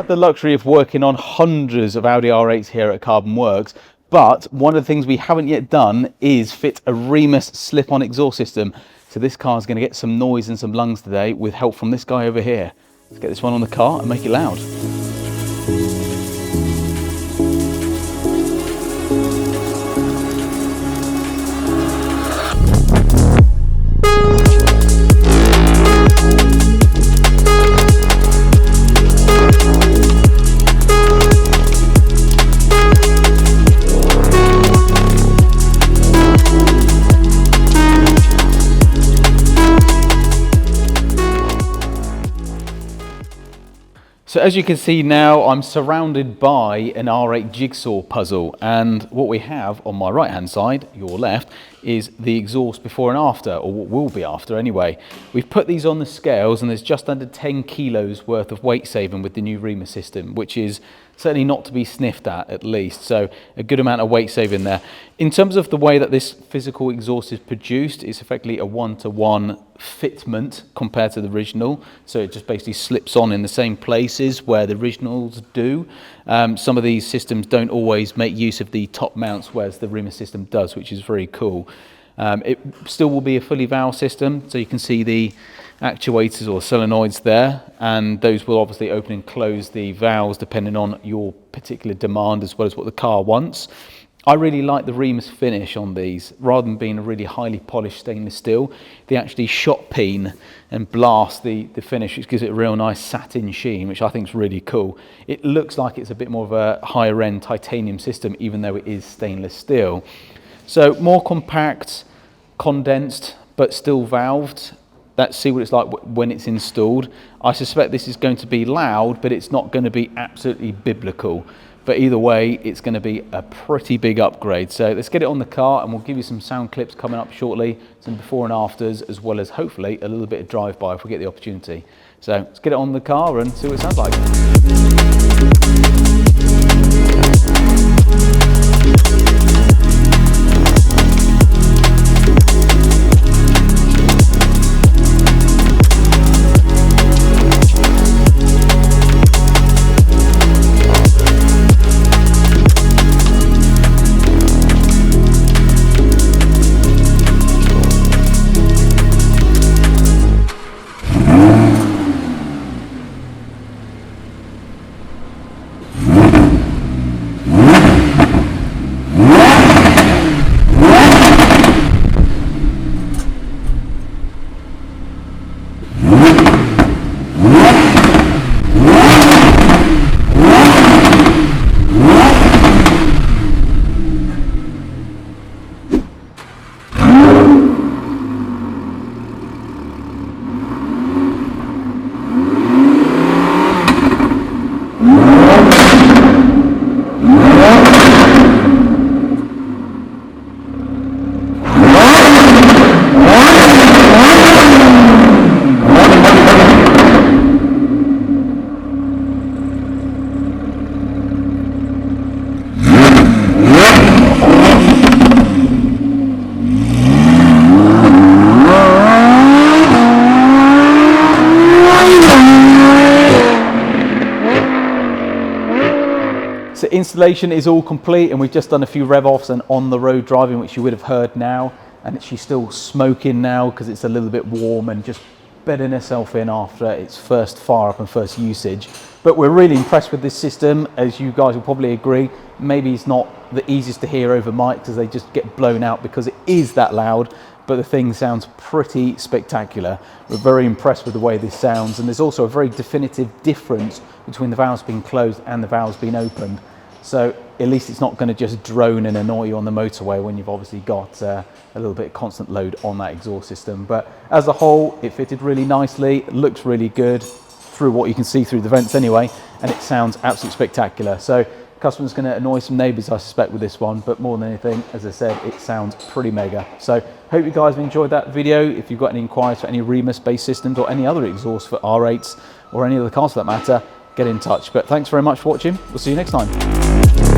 have the luxury of working on hundreds of Audi R8s here at Carbonwurks, but one of the things we haven't yet done is fit a Remus slip-on exhaust system. So this car is going to get some noise and some lungs today with help from this guy over here. Let's get this one on the car and make it loud. So as you can see now, I'm surrounded by an R8 jigsaw puzzle, and what we have on my right hand side, your left, is the exhaust before and after, or what will be after anyway. We've put these on the scales and there's just under 10 kilos worth of weight saving with the new Remus system, which is certainly not to be sniffed at least. So a good amount of weight saving there. In terms of the way that this physical exhaust is produced, it's effectively a one-to-one fitment compared to the original. So it just basically slips on in the same places where the originals do. Some of these systems don't always make use of the top mounts, whereas the Remus system does, which is very cool. It still will be a fully valve system, so you can see the actuators or solenoids there, and those will obviously open and close the valves depending on your particular demand as well as what the car wants. I really like the Remus finish on these. Rather than being a really highly polished stainless steel, they actually shot peen and blast the finish, which gives it a real nice satin sheen, which I think is really cool. It looks like it's a bit more of a higher end titanium system, even though it is stainless steel. So more compact, condensed, but still valved. Let's see what it's like when it's installed. I suspect this is going to be loud, but it's not going to be absolutely biblical. But either way, it's going to be a pretty big upgrade. So let's get it on the car and we'll give you some sound clips coming up shortly, some before and afters, as well as hopefully a little bit of drive-by if we get the opportunity. So let's get it on the car and see what it sounds like. So installation is all complete and we've just done a few rev offs and on the road driving, which you would have heard now, and she's still smoking now because it's a little bit warm and just bedding herself in after its first fire up and first usage. But we're really impressed with this system, as you guys will probably agree. Maybe it's not the easiest to hear over mics as they just get blown out because it is that loud, but the thing sounds pretty spectacular. We're very impressed with the way this sounds, and there's also a very definitive difference between the valves being closed and the valves being opened. So at least it's not going to just drone and annoy you on the motorway when you've obviously got a little bit of constant load on that exhaust system. But as a whole, it fitted really nicely, it looks really good through what you can see through the vents anyway, and it sounds absolutely spectacular. So customer's going to annoy some neighbours, I suspect, with this one, but more than anything, as I said, it sounds pretty mega. So hope you guys have enjoyed that video. If you've got any inquiries for any Remus based systems or any other exhaust for R8s or any other cars for that matter, get in touch. But thanks very much for watching. We'll see you next time.